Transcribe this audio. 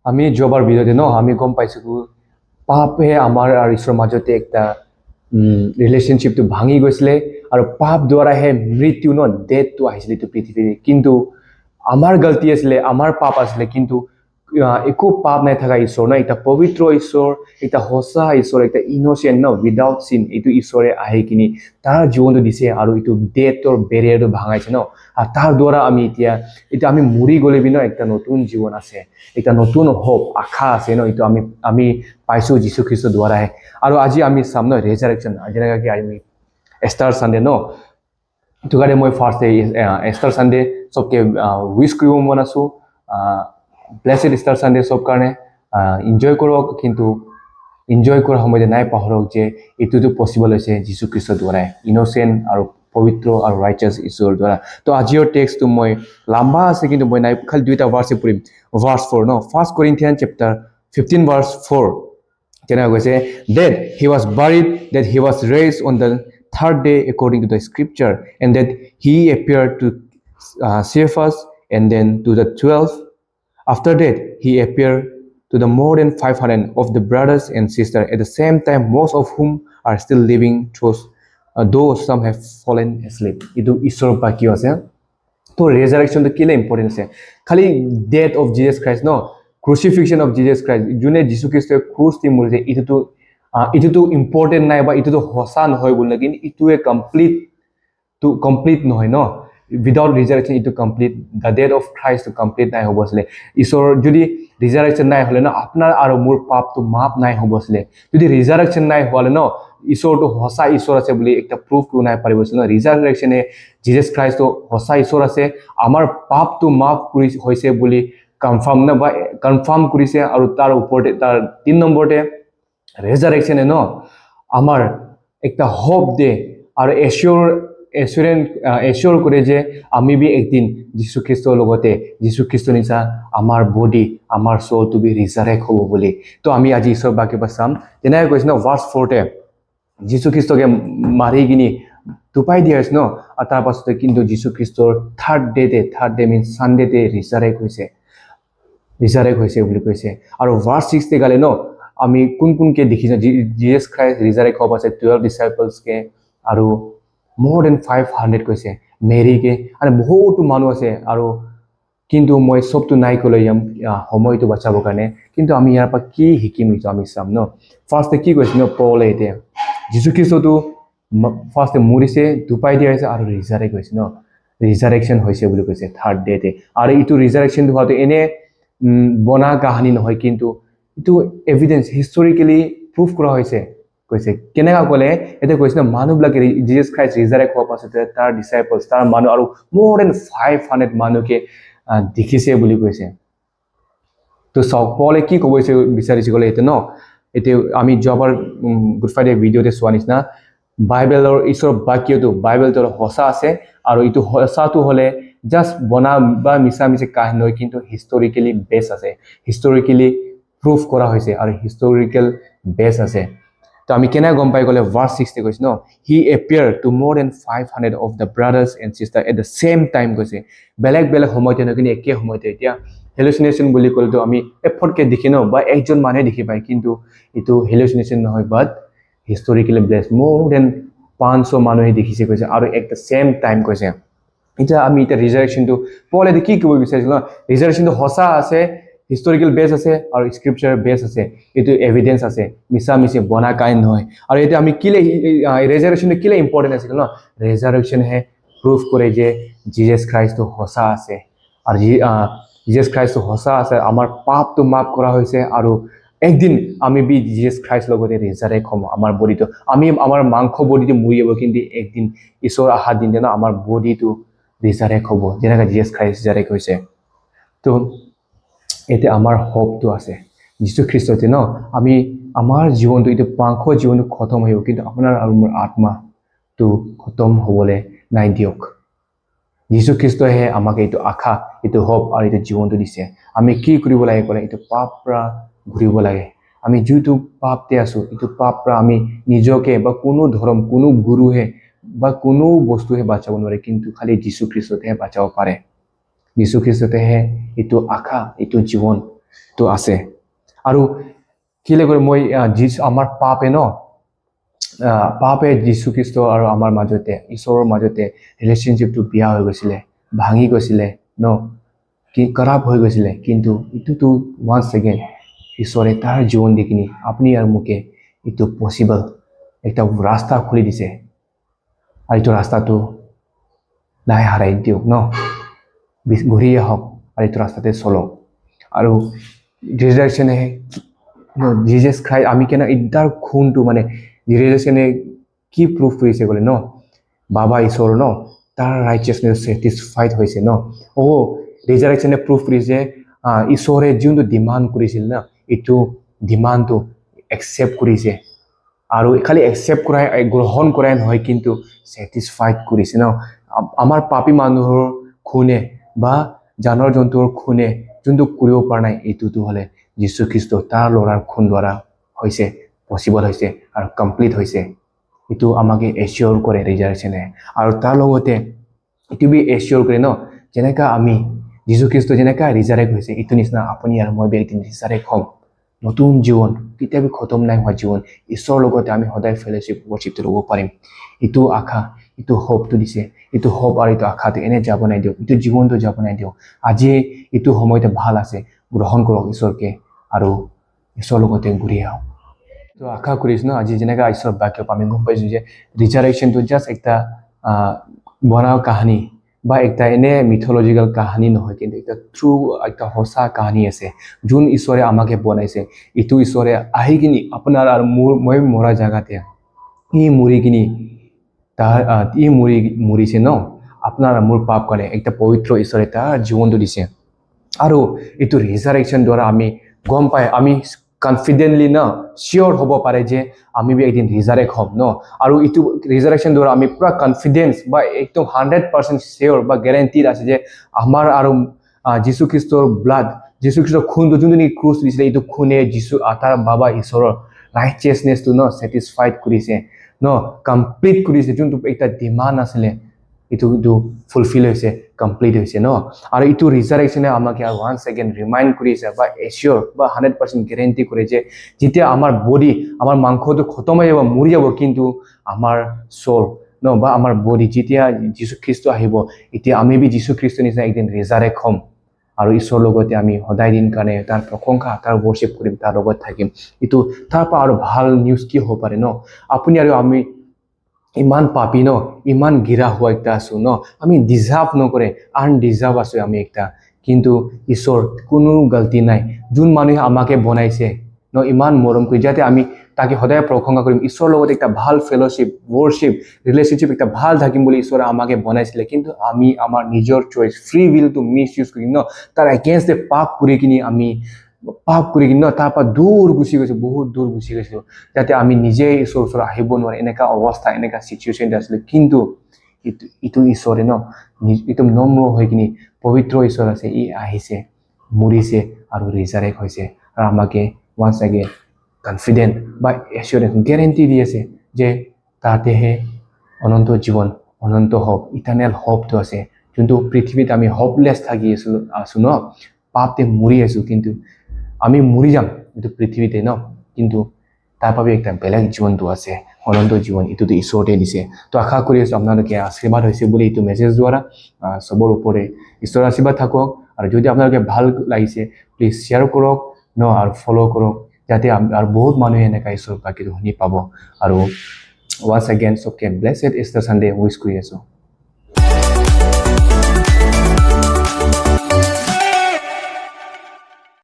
আমি জবাৰ ভিডিঅ'তে ন আমি গম পাইছোঁ পাপে আমাৰ আৰু ঈশ্বৰৰ মাজতে একটা ৰিলেশ্যনশ্বিপটো ভাঙি গৈছিলে আৰু পাপ দ্বাৰাহে মৃত্যু ন ডেথটো আহিছিলে এইটো পৃথিৱীত কিন্তু আমাৰ গলতি আছিলে আমাৰ পাপ আছিলে কিন্তু একো পাপ নাই থকা ঈশ্বৰ ন এটা পবিত্ৰ ঈশ্বৰ এটা সঁচা ঈশ্বৰ এটা ইন'চেণ্ট ন উইদাউট চিন এইটো ঈশ্বৰে আহি কিনি তাৰ জীৱনটো দিছে আৰু এইটো ডেথৰ বেৰিয়াৰটো ভাঙাইছে ন আৰু তাৰ দ্বাৰা আমি এতিয়া আমি মৰি গ'লে বি ন একটা নতুন জীৱন আছে এটা নতুন হোপ আশা আছে ন এইটো আমি পাইছোঁ যীশু খ্ৰীষ্টৰ দ্বাৰাই আৰু আজি আমি চাম ন ৰেজাৰেকশ্যন যেনেকৈ আমি এষ্টাৰ ছানডে ন সেইটো কাৰণে মই ফাৰ্ষ্ট এষ্টাৰ ছানডে চবকে উইচ কৰিব মন আছোঁ ব্লেছেড ইষ্টাৰ ছানডে চব কাৰণে এনজয় কৰক কিন্তু এনজয় কৰাৰ সময়তে নাই পাহৰক যে এইটোতো পচিবল হৈছে যীশু খ্ৰীষ্টৰ দ্বাৰাই ইন'চেণ্ট আৰু পবিত্ৰ আৰু ৰাইচাছ ঈশ্বৰৰ দ্বাৰা তো আজিৰ টেক্সটটো মই লম্বা আছে কিন্তু মই নাই খালি দুইটা ভাৰ্ছে পঢ়িম ভাৰ্ছ 4 ন ফাৰ্ষ্ট কৰিন্থিয়ান চেপ্টাৰ 15 ভাৰ্ছ 4 কেনেকৈ কৈছে that he was buried that he was raised on the third day according to the scripture and that he appeared to Cephas and then to the 12. After that, he appeared to the more than 500 of the brothers and sisters at the same time, most of whom are still living, though some have fallen asleep. Itu Ishwar Pakyo ase. To resurrection to kile important ase. Khali death of Jesus Christ no, crucifixion of Jesus Christ. June Jesus Christ cross ti murje itu to important nai ba itu to hosa nohoy bol lakin itu a complete nohoy no. Without resurrection itu complete the death of Christ to complete নাই হ'ব আছিলে ঈশ্বৰ যদি ৰিজাৰেকশ্যন নাই হলে ন আপোনাৰ আৰু মোৰ পাপটো মাপ নাই হ'ব আছিলে যদি ৰিজাৰেকশ্যন নাই হলে ন ঈশ্বৰটো সঁচা ঈশ্বৰ আছে বুলি একটা প্ৰুফ কিয় নাই পাৰিব ন ৰিজাৰেকশ্যনে জিজাছ খ্ৰাইষ্টটো সঁচা ঈশ্বৰ আছে আমাৰ পাপটো মাপ কৰি হৈছে বুলি কনফাৰ্ম কৰিছে আৰু তাৰ ওপৰতে তাৰ 3 নম্বৰতে ৰিজাৰেকশ্যনে ন আমাৰ একটা হোপ দে আৰু এশ্যোৰ কৰে যে আমি বি একদিন যীশু খ্ৰীষ্টৰ লগতে যীশু খ্ৰীষ্ট নিচা আমাৰ বডি আমাৰ সোল টু বি ৰিজাৰেক্ট হ'ব বুলি তো আমি আজি ঈশ্বৰ বাক্য চাম যেনেকৈ কৈছে ন ভাৰ্ছ 4 তে যীশু খ্ৰীষ্টকে মাৰি কিনি টুপাই দিয়া হৈছে ন আৰু তাৰ পাছতে কিন্তু যীশু খ্ৰীষ্টৰ থাৰ্ড ডে মিন সানডেতে ৰিজাৰেক্ট হৈছে বুলি কৈছে আৰু ভাৰ্ছ 6 তে গালে ন আমি কোনকে দেখিছো জিজাছ খ্ৰাইষ্ট ৰিজাৰেক্ট হ'ব আছে 12 ডিসাইপলছকে আৰু more than 500 কৈছে মেৰিকে আৰু বহুতো মানুহ আছে আৰু কিন্তু মই সবটো নাই কলৈ যাম সময়টো বাচাবৰ কাৰণে কিন্তু আমি ইয়াৰ পৰা কি শিকিম এইটো আমি চাম ন ফাৰ্ষ্টে কি কৈছে ন পলে এতিয়া যীশু খ্ৰীষ্টটো ফাৰ্ষ্টে মৰিছে দুপাই দিয়া হৈছে আৰু ৰিজাৰেক্ট হৈছে ন ৰিজাৰেকশ্যন হৈছে বুলি কৈছে থাৰ্ড ডেতে আৰু এইটো ৰিজাৰেকশ্যনটো হোৱাটো এনে বনা কাহিনী নহয় কিন্তু এইটো এভিডেন্স হিষ্টৰিকেলি প্ৰুফ কৰা হৈছে কৈছে কেনেকা কলে এতে কৈছে না মানুহবিলাকে জিজাছ খ্ৰাইষ্ট ৰিজাৰেক্ট হোৱাৰ পাছতে তাৰ ডিসাইপলছ তাৰ মানুহ আৰু more than 500 মানুহকে দেখিছে বুলি কৈছে তো সক পলে কি ক'ব বিচাৰিছে কলে এতে ন এতে আমি যোৱাবাৰ গুড ফ্ৰাইডে ভিডিঅ'তে চোৱা নিচিনা বাইবেলৰ ঈশ্বৰ বাক্যটো বাইবেলটো সঁচা আছে আৰু এইটো সঁচাটো হলে জাষ্ট বনা বা মিছা কাহিনী নহয় কিন্তু হিষ্টৰিকেলি বেছ আছে হিষ্টৰিকেলি প্ৰুফ কৰা হৈছে আৰু হিষ্টৰিকেল বেছ আছে তো আমি কেনে গম পাই গলে ভাৰ্ছ 6 কৈছে ন হি appear two more than 500 of the brothers and sisters at the same time কৈছে বেলেগ সময়তে নকিনি একে সময়তে এতিয়া হেলুচিনেশ্যন বুলি কলেতো আমি এফটকে দেখি ন বা একজন মানুহে দেখি পায় কিন্তু এইটো হেলুচিনেশ্যন নহয় বাট হিষ্টৰিকেলি ব্লেছ more than 500 মানুহে দেখিছে কৈছে আৰু এট দ্য সেম টাইম কৈছে এটা আমি এটা ৰিজাৰেকশ্যনটো পলে কি ক'ব বিচাৰিছিল ন ৰিজাৰেকশ্যনটো সঁচা আছে historical base আছে আৰু scripture base আছে এটো evidence আছে মিছা বনা কাহিনী নহয় আৰু এটা আমি কিলে resurrection কিলে ইম্পৰ্টেন্ট আছে ন resurrection হে proof কৰে যে Jesus Christ সঁচা আছে আৰু Jesus Christ সঁচা আছে আমাৰ পাপটো মাফ কৰা হৈছে আৰু একদিন আমি বি Jesus Christ লগতে resurrect হ'ম আমাৰ বডিটো আমি আমাৰ মাংস বডিটো মৰিব কিন্তু একদিন ঈশ্বৰ আহা দিন যেন আমাৰ বডিটো resurrect হ'ব যেনেকা Jesus Christ resurrect হৈছে তো এতে আমাৰ হোপটো আছে যীশু খ্ৰীষ্টতে ন আমি আমাৰ জীৱনটো এটো পাংখ জীৱনটো খতম হ'ব কিন্তু আপোনাৰ আৰু মোৰ আত্মাটো খতম হ'বলে নাই দিয়ক যীশু খ্ৰীষ্টই আমাক এইটো আশা এইটো হোপ আৰু এইটো জীৱনটো দিছে আমি কি কৰিব লাগে ক'লে এইটো পাপৰা ঘূৰিব লাগে আমি যেটো পাপতে আছো এইটো পাপৰা আমি নিজকে বা কোনো ধৰ্ম কোনো গুৰুহে বা কোনো বস্তুহে বাচাব নোৱাৰে কিন্তু খালি যীশু খ্ৰীষ্টতে বাচাব পাৰে যীশু খ্ৰীষ্টতে এইটো আশা এইটো জীৱন তো আছে আৰু কিলে কৰে মই আমাৰ পাপে ন পাপে যীশু খ্ৰীষ্ট আৰু আমাৰ মাজতে ঈশ্বৰৰ মাজতে ৰিলেশ্যনশ্বিপটো বিয়া হৈ গৈছিলে ভাঙি গৈছিলে ন কি খৰাব হৈ গৈছিলে কিন্তু ইটোতো ওৱান্স এগেইন ঈশ্বৰে তাৰ জীৱন দেখিনি আপুনি আৰু মোকে এইটো পচিবল একটা ৰাস্তা খুলি দিছে আৰু এইটো ৰাস্তাটো নাই হাৰাই দিয়ক ন ঘূৰি আহক আৰু এইটো ৰাস্তাতে চলক আৰু ৰিজাৰেকশ্যনে জিজাছ খ্ৰাইষ্ট আমি কেনে ইদাৰ খুনটো মানে ৰিজাৰেকশ্যনে কি প্ৰুফ কৰিছে ক'লে ন বাবা ঈশ্বৰ ন তাৰ ৰাইচিয়াছনেছ ছেটিছফাইড হৈছে ন ৰিজাৰেকশ্যনে প্ৰুফ কৰিছে ঈশ্বৰে যোনটো ডিমাণ্ড কৰিছিল ন এইটো ডিমাণ্ডটো একচেপ্ট কৰিছে আৰু খালি একচেপ্ট কৰাই গ্ৰহণ কৰাই নহয় কিন্তু ছেটিছফাইড কৰিছে ন আমাৰ পাপী মানুহৰ খুনে বা জানৰ জন্তুৰ খুনে যোনটো কৰিব পৰা নাই এইটোতো হ'লে যীশু খ্ৰীষ্ট তাৰ ল'ৰাৰ খুন দ্বাৰা হৈছে পচিবল হৈছে আৰু কমপ্লিট হৈছে এইটো আমাকে এচিয়ৰ কৰে ৰিজাৰেকশ্যনে আৰু তাৰ লগতে এইটো বি এচিয়ৰ কৰে ন যেনেকা আমি যীশু খ্ৰীষ্ট যেনেকা ৰিজাৰেক্ট হৈছে এইটো নিচিনা আপুনি আৰু মই এদিন ৰিজাৰেক্ট হ'ম নতুন জীৱন কেতিয়াবা খতম নাই হোৱা জীৱন ঈশ্বৰৰ লগতে আমি সদায় ফেলোশ্বিপ ৱৰ্শ্বিপটো ল'ব পাৰিম এইটো আশা এইটো হোপটো দিছে এইটো হোপ আৰু এইটো আশাটো এনে যাব নাই দিয়ক এইটো জীৱনটো যাব নাই দিয়ক আজি এইটো সময়তে ভাল আছে গ্ৰহণ কৰক ঈশ্বৰকে আৰু ঈশ্বৰৰ লগতে ঘূৰি আহক তো আশা কৰিছোঁ ন আজি যেনেকৈ ঈশ্বৰৰ বাক্য আমি গম পাইছোঁ যে ৰিজাৰেকশ্যনটো জাষ্ট এটা বনাও কাহিনী বা একটা এনে মিথলজিকেল কাহিনী নহয় কিন্তু এটা ট্ৰু একটা সঁচা কাহিনী আছে যোন ঈশ্বৰে আমাকে বনাইছে এইটো ঈশ্বৰে আহি কিনি আপোনাৰ আৰু মই মৰা জেগাতে মৰি কিনি তাৰ মৰিছে ন আপোনাৰ মোৰ পাপ কাৰণে একটা পবিত্ৰ ঈশ্বৰে তাৰ জীৱনটো দিছে আৰু এইটো ৰিজাৰেকশ্যন দ্বাৰা আমি গম পাই আমি কনফিডেন্টলি না শিওৰ হ'ব পাৰে যে আমি একদিন ৰিজাৰেক্ট হ'ম ন আৰু এইটো ৰিজাৰেকশ্যন দ্বাৰা আমি পুৰা কনফিডেন্স বা একদম 100% শিওৰ বা গ্যাৰান্টিড আছে যে আমাৰ আৰু যীশু খ্ৰীষ্টৰ ব্লাড যীশু খ্ৰীষ্টৰ খুনটো যোনটো নেকি ক্ৰুচ দিছিলে এইটো খুনে যীশু তাৰ বাবা ঈশ্বৰৰ ৰাইচিয়াছনেছটো ন ছেটিছফাইড কৰিছে ন কমপ্লিট কৰিছে যোনটো এটা ডিমাণ্ড আছিলে এইটো ফুলফিল হৈছে কমপ্লিট হৈছে ন আৰু এইটো ৰিজাৰেকশ্যনে আমাক ওৱান্স এগেইন ৰিমাইণ্ড কৰিছে বা এচিয়ৰ বা 100% গ্যাৰান্টি কৰে যে যেতিয়া আমাৰ বডি আমাৰ মাংসটো খতম হৈ যাব মৰি যাব কিন্তু আমাৰ সোল ন বা আমাৰ বডি যেতিয়া যীশু খ্ৰীষ্ট আহিব এতিয়া আমি বি যীশু খ্ৰীষ্টৰ নিচিনা একদিন ৰিজাৰেক্ট হ'ম আৰু ঈশ্বৰৰ লগতে আমি সদায় দিন কাৰণে তাৰ প্ৰশংসা তাৰ ৱৰ্শ্বিপ কৰিম তাৰ লগত থাকিম এইটো তাৰ পৰা আৰু ভাল নিউজ কি হ'ব পাৰে ন আপুনি আৰু আমি ইমান পাপি ন ইমান গিৰা হোৱা একটা আছো ন আমি ডিজাৰ্ভ নকৰে আনডিজাৰ্ভ আছো আমি একটা কিন্তু ঈশ্বৰ কোনো গলতি নাই যোন মানুহে আমাকে বনাইছে ন ইমান মৰম কৰি যাতে আমি তাকে সদায় প্ৰশংসা কৰিম ঈশ্বৰৰ লগত একটা ভাল ফেলোশ্বিপ ৱৰ্শ্বিপ ৰিলেশ্যনশ্বিপ একটা ভাল থাকিম বুলি ঈশ্বৰে আমাকে বনাইছিলে কিন্তু আমি আমাৰ নিজৰ চইচ ফ্ৰী উইলটো মিছ ইউজ কৰিম ন তাৰ এগেইনষ্ট পাপ কৰি কিনি আমি পাপ কৰি কিনি ন তাৰ পৰা দূৰ গুচি গৈছোঁ বহুত দূৰ গুচি গৈছোঁ যাতে আমি নিজে ঈশ্বৰৰ ওচৰত আহিব নোৱাৰে এনেকা অৱস্থা এনেকা চিটুৱেশ্যন আছিলে কিন্তু ইটো ঈশ্বৰে ন একদম নম্ৰ হৈ কিনি পবিত্ৰ ঈশ্বৰ আছে ই আহিছে মৰিছে আৰু ৰিজাৰেক্ট হৈছে আৰু আমাকে ওৱান্স এগেইন কনফিডেন্ট বা এচিয়ৰেঞ্চ গ্যাৰান্টি দি আছে যে তাতেহে অনন্ত জীৱন অনন্ত হোপ ইটাৰনেল হোপটো আছে যোনটো পৃথিৱীত আমি হোপলেছ থাকি আছো ন পাপতে মৰি আছো কিন্তু আমি মৰি যাম এইটো পৃথিৱীতে ন কিন্তু তাৰ বাবে একটা বেলেগ জীৱনটো আছে অনন্ত জীৱন এইটোতো ঈশ্বৰে দিছে তো আশা কৰি আছোঁ আপোনালোকে আশীৰ্বাদ হৈছে বুলি এইটো মেছেজ দ্বাৰা চবৰ ওপৰে ঈশ্বৰৰ আশীৰ্বাদ থাকক আৰু যদি আপোনালোকে ভাল লাগিছে প্লিজ শ্বেয়াৰ কৰক ন আৰু ফ'ল' কৰক যাতে আৰু বহুত মানুহে এনেকৈ ঈশ্বৰৰ বাক্যটো শুনি পাব আৰু ওৱান্স এগেইন চবকে ব্লেছেড ইষ্টাৰ ছানডে উইচ কৰি আছোঁ